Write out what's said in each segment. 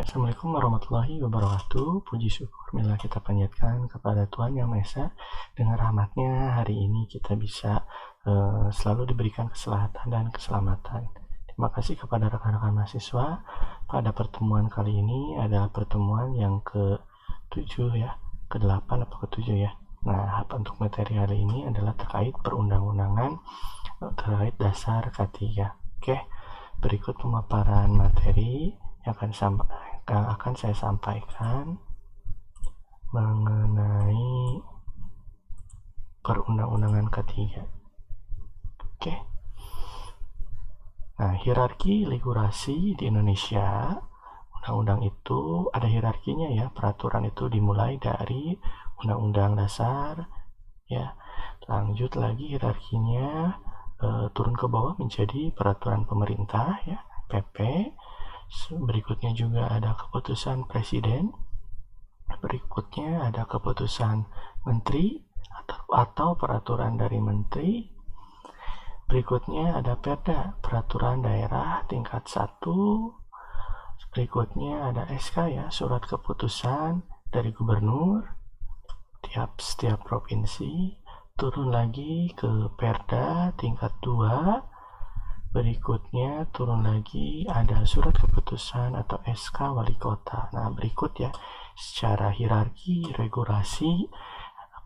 Assalamualaikum warahmatullahi wabarakatuh. Puji syukur marilah kita panjatkan kepada Tuhan Yang Maha Esa. Dengan rahmat-Nya hari ini kita bisa selalu diberikan keselahatan dan keselamatan. Terima kasih kepada rekan-rekan mahasiswa. Pada pertemuan kali ini adalah pertemuan yang ke-7 ya, ke-8 atau ke-7 ya. Nah, untuk materi hari ini adalah terkait perundang-undangan terkait dasar K3. Oke, berikut pemaparan materi yang akan saya sampaikan mengenai perundang-undangan K3. Oke. Nah, hierarki regulasi di Indonesia, undang-undang itu ada hierarkinya ya. Peraturan itu dimulai dari Undang-Undang Dasar ya. Lanjut lagi hierarkinya turun ke bawah menjadi peraturan pemerintah ya, PP. Berikutnya juga ada keputusan presiden. Berikutnya ada keputusan menteri atau peraturan dari menteri. Berikutnya ada Perda, peraturan daerah tingkat 1. Berikutnya ada SK ya, surat keputusan dari gubernur setiap provinsi. Turun lagi ke Perda tingkat 2. Berikutnya turun lagi ada surat keputusan atau SK wali kota. Nah, berikut ya secara hierarki regulasi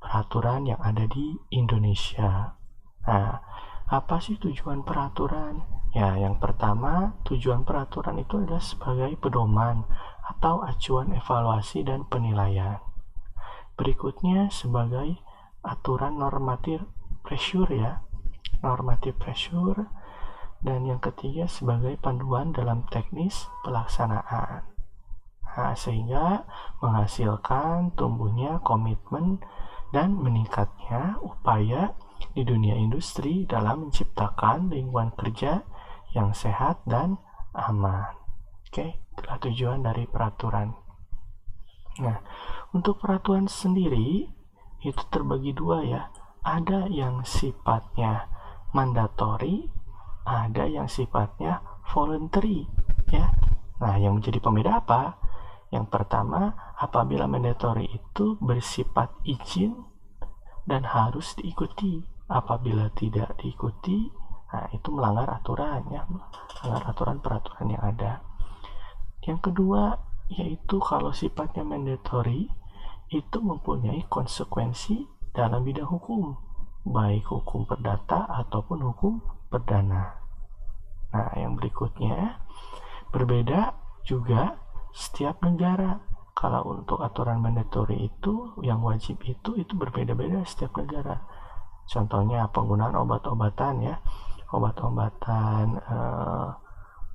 peraturan yang ada di Indonesia. Nah, apa sih tujuan peraturan? Ya, yang pertama, tujuan peraturan itu adalah sebagai pedoman atau acuan evaluasi dan penilaian. Berikutnya sebagai aturan normatif pressure ya, normatif pressure. Dan yang ketiga sebagai panduan dalam teknis pelaksanaan. Nah, sehingga menghasilkan tumbuhnya komitmen dan meningkatnya upaya di dunia industri dalam menciptakan lingkungan kerja yang sehat dan aman. Oke, itulah tujuan dari peraturan. Nah, untuk peraturan sendiri itu terbagi dua ya. Ada yang sifatnya mandatori, ada yang sifatnya voluntary ya. Nah, yang menjadi pembeda apa? Yang pertama, apabila mandatory itu bersifat izin dan harus diikuti. Apabila tidak diikuti, nah itu melanggar aturan ya, melanggar aturan peraturan yang ada. Yang kedua, yaitu kalau sifatnya mandatory itu mempunyai konsekuensi dalam bidang hukum, baik hukum perdata ataupun hukum perdana. Nah, yang berikutnya berbeda juga setiap negara. Kalau untuk aturan mandatory itu yang wajib itu berbeda-beda setiap negara. Contohnya penggunaan obat-obatan ya, obat-obatan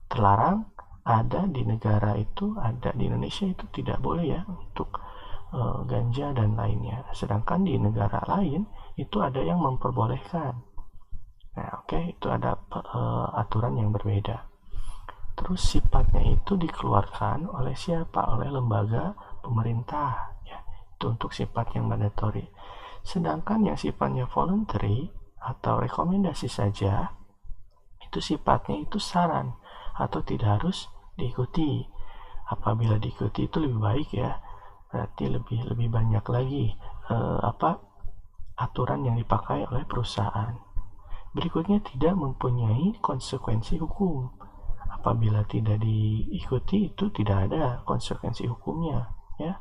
terlarang ada di negara itu, ada di Indonesia itu tidak boleh ya untuk ganja dan lainnya. Sedangkan di negara lain itu ada yang memperbolehkan. Nah, oke, itu ada aturan yang berbeda. Terus sifatnya itu dikeluarkan oleh siapa? Oleh lembaga pemerintah ya. Itu untuk sifat yang mandatory. Sedangkan yang sifatnya voluntary atau rekomendasi saja, itu sifatnya itu saran atau tidak harus diikuti. Apabila diikuti itu lebih baik ya. Berarti lebih banyak lagi aturan yang dipakai oleh perusahaan. Berikutnya tidak mempunyai konsekuensi hukum. Apabila tidak diikuti itu tidak ada konsekuensi hukumnya ya.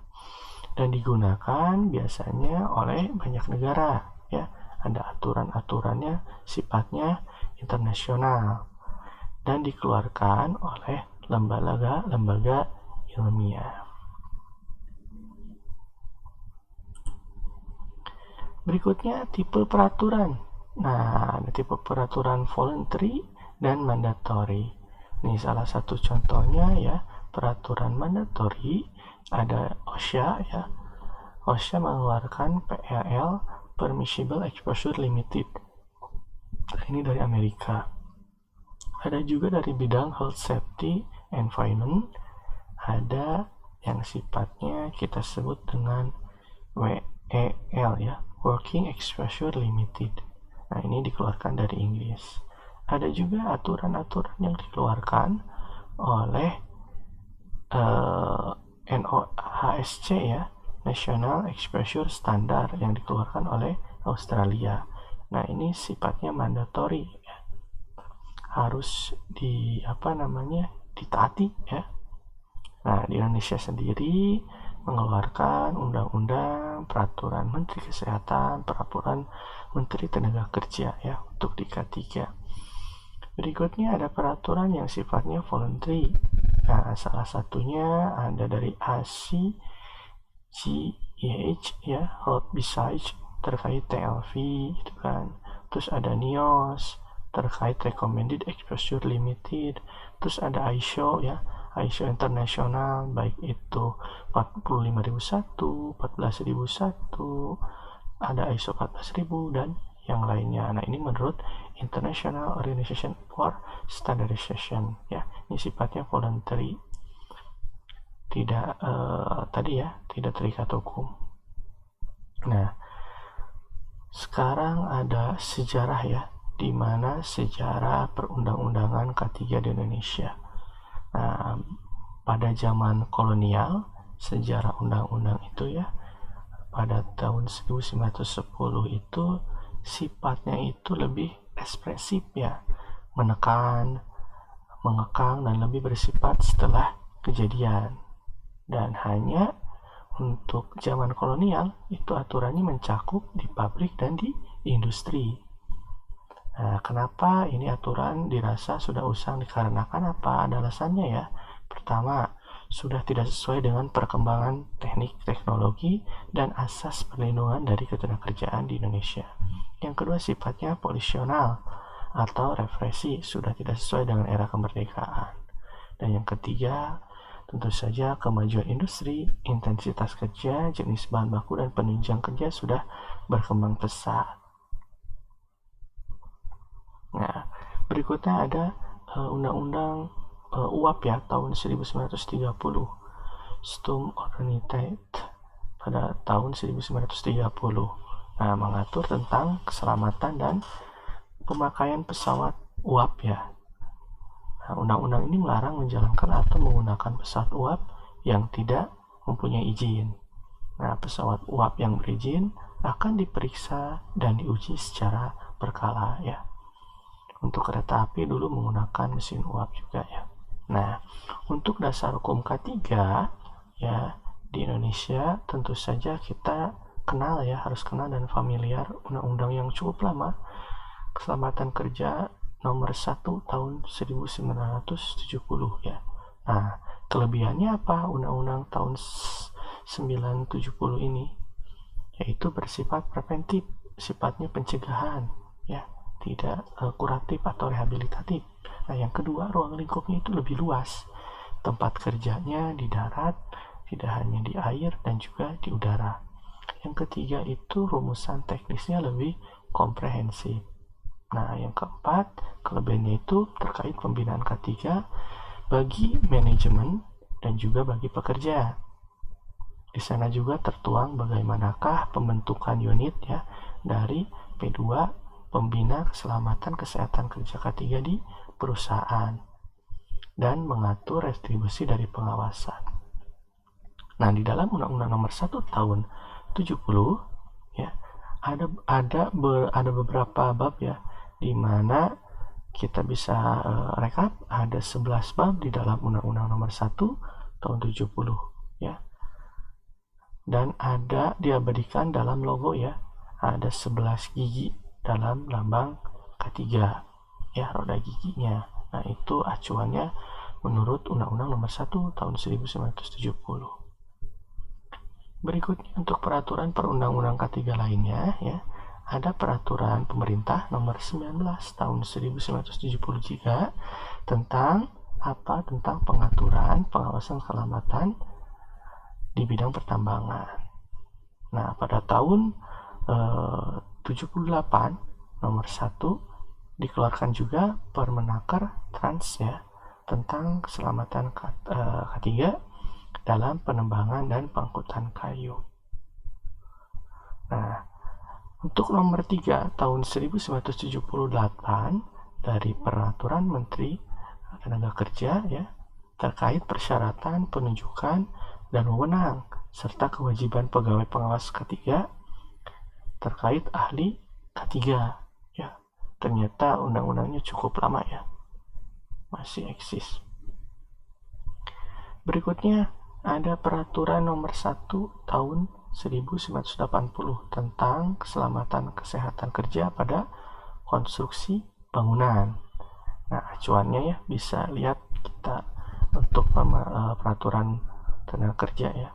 Dan digunakan biasanya oleh banyak negara ya. Ada aturan-aturannya sifatnya internasional dan dikeluarkan oleh lembaga ilmiah. Berikutnya tipe peraturan. Nah, ada tipe peraturan voluntary dan mandatory. Ini salah satu contohnya ya, peraturan mandatory ada OSHA ya. OSHA mengeluarkan PEL, Permissible Exposure Limited. Ini dari Amerika. Ada juga dari bidang health safety environment. Ada yang sifatnya kita sebut dengan WEL ya, Working Exposure Limited. Nah, ini dikeluarkan dari Inggris. Ada juga aturan-aturan yang dikeluarkan oleh NOHSC ya, National Exposure Standard yang dikeluarkan oleh Australia. Nah, ini sifatnya mandatory ya. Harus ditaati ya. Nah, di Indonesia sendiri mengeluarkan undang-undang, peraturan Menteri Kesehatan, peraturan Menteri Tenaga Kerja ya untuk di K3. Berikutnya ada peraturan yang sifatnya voluntary. Nah, salah satunya ada dari ACGEH ya, Road Usage terkait TLV gitu kan. Terus ada NIOS terkait Recommended Exposure Limited. Terus ada ISO ya, ISO internasional baik itu 45001, 14001, ada ISO 14000 dan yang lainnya. Nah, ini menurut International Organization for Standardization ya. Ini sifatnya voluntary. Tidak tidak terikat hukum. Nah, sekarang ada sejarah ya, di mana sejarah perundang-undangan K3 di Indonesia. Nah, pada zaman kolonial, sejarah undang-undang itu ya, pada tahun 1910 itu sifatnya itu lebih ekspresif ya, menekan, mengekang, dan lebih bersifat setelah kejadian. Dan hanya untuk zaman kolonial itu aturannya mencakup di pabrik dan di industri. Nah, kenapa ini aturan dirasa sudah usang? Dikarenakan apa? Ada alasannya ya. Pertama, sudah tidak sesuai dengan perkembangan teknik teknologi dan asas perlindungan dari ketenagakerjaan di Indonesia. Yang kedua, sifatnya polisional atau represi, sudah tidak sesuai dengan era kemerdekaan. Dan yang ketiga, tentu saja kemajuan industri, intensitas kerja, jenis bahan baku, dan penunjang kerja sudah berkembang pesat. Nah, berikutnya ada Undang-Undang UAP ya, tahun 1930, Stum Ordoniteit pada tahun 1930. Nah, mengatur tentang keselamatan dan pemakaian pesawat UAP ya. Nah, undang-undang ini melarang menjalankan atau menggunakan pesawat UAP yang tidak mempunyai izin. Nah, pesawat UAP yang berizin akan diperiksa dan diuji secara berkala ya. Untuk kereta api dulu menggunakan mesin uap juga ya. Nah, untuk dasar hukum K3 ya di Indonesia tentu saja kita kenal ya, harus kenal dan familiar undang-undang yang cukup lama, Keselamatan Kerja nomor 1 tahun 1970 ya. Nah, kelebihannya apa undang-undang tahun 1970 ini? Yaitu bersifat preventif, sifatnya pencegahan ya, tidak kuratif atau rehabilitatif. Nah, yang kedua, ruang lingkupnya itu lebih luas. Tempat kerjanya di darat, tidak hanya di air dan juga di udara. Yang ketiga itu rumusan teknisnya lebih komprehensif. Nah, yang keempat, kelebihannya itu terkait pembinaan K3 bagi manajemen dan juga bagi pekerja. Di sana juga tertuang bagaimanakah pembentukan unit ya dari P2 Pembina Keselamatan Kesehatan Kerja K3 di perusahaan dan mengatur retribusi dari pengawasan. Nah, di dalam Undang-Undang Nomor 1 Tahun 70 ya ada beberapa bab ya, di mana kita bisa rekap ada 11 bab di dalam Undang-Undang Nomor 1 Tahun 70 ya. Dan ada diabadikan dalam logo ya, ada 11 gigi dalam lambang K3 ya, roda giginya. Nah, itu acuannya menurut Undang-Undang Nomor 1 Tahun 1970. Berikutnya untuk peraturan perundang-undang K3 lainnya ya, ada peraturan pemerintah nomor 19 tahun 1973 tentang pengaturan pengawasan keselamatan di bidang pertambangan. Nah, pada tahun 78 nomor 1 dikeluarkan juga Permenaker Trans ya, tentang keselamatan K3 dalam penembangan dan pengangkutan kayu. Nah, untuk nomor 3 tahun 1978 dari Peraturan Menteri Tenaga Kerja ya, terkait persyaratan penunjukan dan wewenang, serta kewajiban pegawai pengawas K3 terkait ahli K3. Ya, ternyata undang-undangnya cukup lama ya, masih eksis. Berikutnya ada Peraturan Nomor 1 Tahun 1980 tentang keselamatan kesehatan kerja pada konstruksi bangunan. Nah, acuannya ya bisa lihat kita untuk peraturan tenaga kerja ya.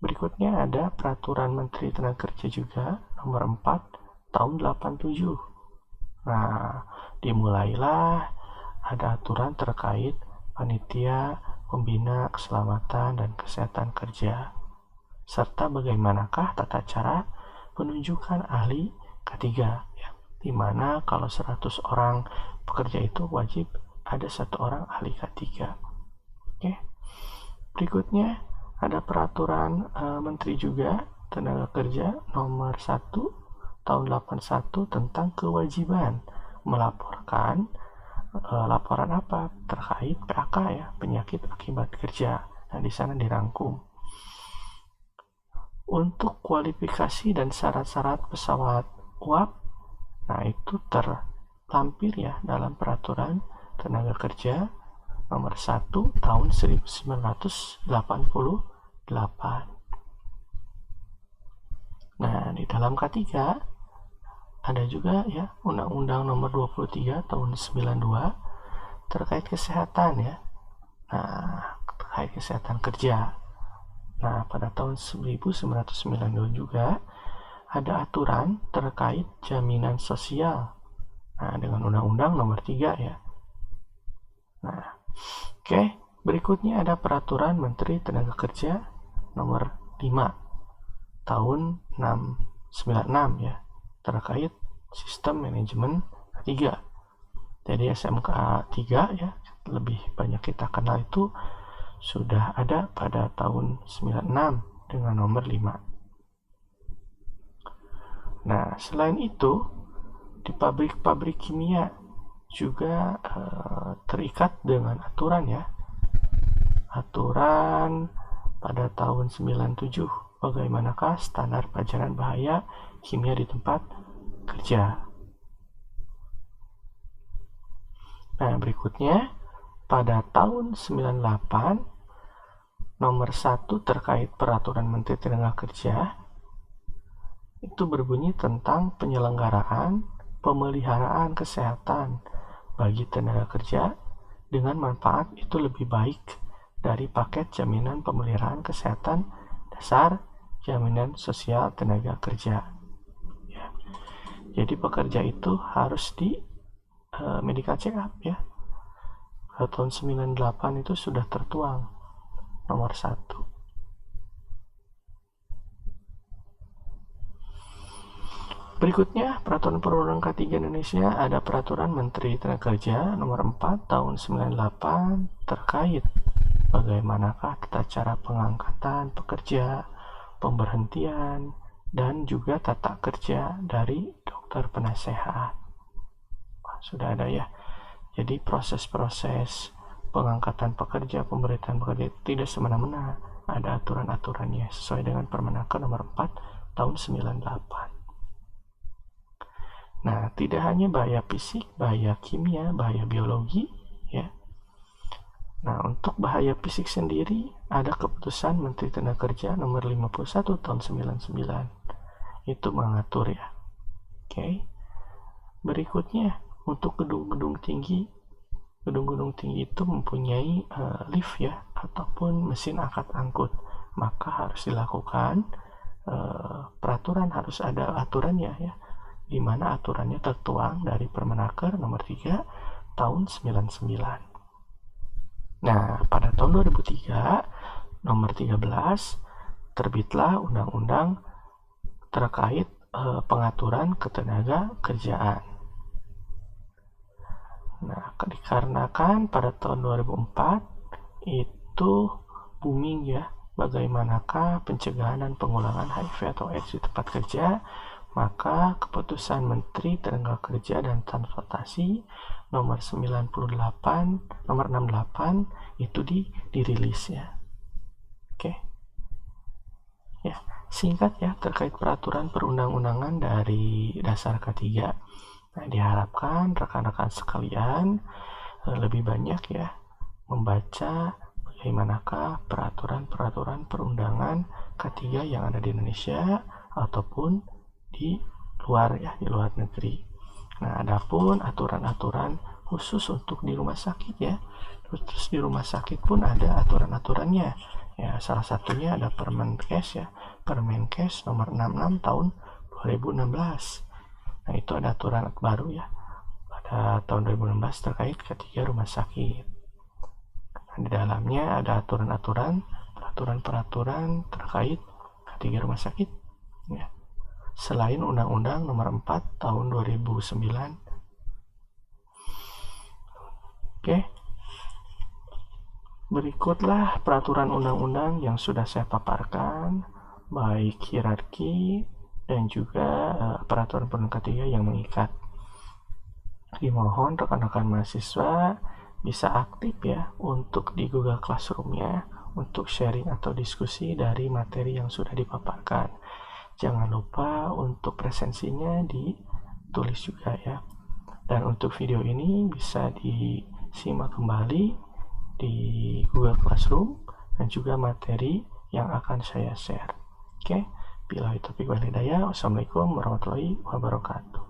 Berikutnya ada Peraturan Menteri Tenaga Kerja juga Nomor 4 Tahun 87. Nah, dimulailah ada aturan terkait panitia pembina keselamatan dan kesehatan kerja, serta bagaimanakah tata cara penunjukan ahli K3 ya, di mana kalau 100 orang pekerja itu wajib ada 1 orang ahli K3. Oke. Berikutnya ada Peraturan Menteri juga Tenaga Kerja Nomor 1 Tahun 81 tentang kewajiban melaporkan laporan apa terkait PAK ya, penyakit akibat kerja. Nah, di sana dirangkum untuk kualifikasi dan syarat-syarat pesawat uap. Nah, itu terlampir ya dalam Peraturan Tenaga Kerja Nomor 1 Tahun 1988. Nah, di dalam K3 ada juga ya Undang-Undang Nomor 23 Tahun 92 terkait kesehatan ya. Nah, terkait kesehatan kerja. Nah, pada tahun 1992 juga ada aturan terkait jaminan sosial. Nah, dengan Undang-Undang Nomor 3 ya. Nah, oke, berikutnya ada Peraturan Menteri Tenaga Kerja Nomor 5 Tahun 96 ya, terkait sistem manajemen K3. Jadi SMK 3 ya, lebih banyak kita kenal itu sudah ada pada tahun 96 dengan nomor 5. Nah, selain itu di pabrik-pabrik kimia juga terikat dengan aturan ya. Aturan pada tahun 97 bagaimanakah standar pelajaran bahaya kimia di tempat kerja. Nah, berikutnya pada tahun 98 Nomor 1 terkait Peraturan Menteri Tenaga Kerja itu berbunyi tentang penyelenggaraan pemeliharaan kesehatan bagi tenaga kerja dengan manfaat itu lebih baik dari paket jaminan pemeliharaan kesehatan dasar jaminan sosial tenaga kerja ya. Jadi pekerja itu harus di medical check up ya. Pada tahun 98 itu sudah tertuang nomor 1. Berikutnya, Peraturan Perundang K3 Indonesia ada Peraturan Menteri Tenaga Kerja Nomor 4 Tahun 98 terkait bagaimanakah tata cara pengangkatan pekerja, pemberhentian, dan juga tata kerja dari dokter penasehat. Sudah ada ya. Jadi proses-proses pengangkatan pekerja, pemberhentian pekerja itu tidak semena-mena, ada aturan-aturannya sesuai dengan Permenaker Nomor 4 Tahun 98. Nah, tidak hanya bahaya fisik, bahaya kimia, bahaya biologi ya. Nah, untuk bahaya fisik sendiri ada keputusan Menteri Tenaga Kerja Nomor 51 Tahun 99. Itu mengatur ya. Oke. Berikutnya, untuk gedung-gedung tinggi itu mempunyai lift ya ataupun mesin angkat-angkut, maka harus dilakukan peraturan, harus ada aturannya ya, di mana aturannya tertuang dari Permenaker Nomor 3 Tahun 99. Nah, pada tahun 2003 Nomor 13 terbitlah undang-undang terkait pengaturan ketenaga kerjaan. Nah, dikarenakan pada tahun 2004 itu booming ya, bagaimanakah pencegahan dan pengulangan HIV atau AIDS di tempat kerja, maka keputusan Menteri Tenaga Kerja dan Transportasi Nomor 68 itu dirilis ya. Oke. Ya, singkat ya terkait peraturan perundang-undangan dari dasar K3. Nah, diharapkan rekan-rekan sekalian lebih banyak ya membaca bagaimanakah peraturan-peraturan perundangan K3 yang ada di Indonesia ataupun di luar ya, di luar negeri. Nah, adapun aturan-aturan khusus untuk di rumah sakit ya. Terus di rumah sakit pun ada aturan-aturannya. Ya, salah satunya ada Permenkes ya. Permenkes nomor 66 tahun 2016. Nah, itu ada aturan baru ya. Pada tahun 2016 terkait K3 rumah sakit. Nah, di dalamnya ada aturan-aturan, peraturan-peraturan terkait K3 rumah sakit ya. Selain Undang-Undang nomor 4 tahun 2009. Oke. Berikutlah peraturan undang-undang yang sudah saya paparkan, baik hierarki dan juga peraturan perundang K3 yang mengikat. Dimohon rekan-rekan mahasiswa bisa aktif ya untuk di Google Classroom-nya untuk sharing atau diskusi dari materi yang sudah dipaparkan. Jangan lupa untuk presensinya ditulis juga ya. Dan untuk video ini bisa disimak kembali di Google Classroom dan juga materi yang akan saya share. Oke, billahi taufiq wal hidayah. Wassalamualaikum warahmatullahi wabarakatuh.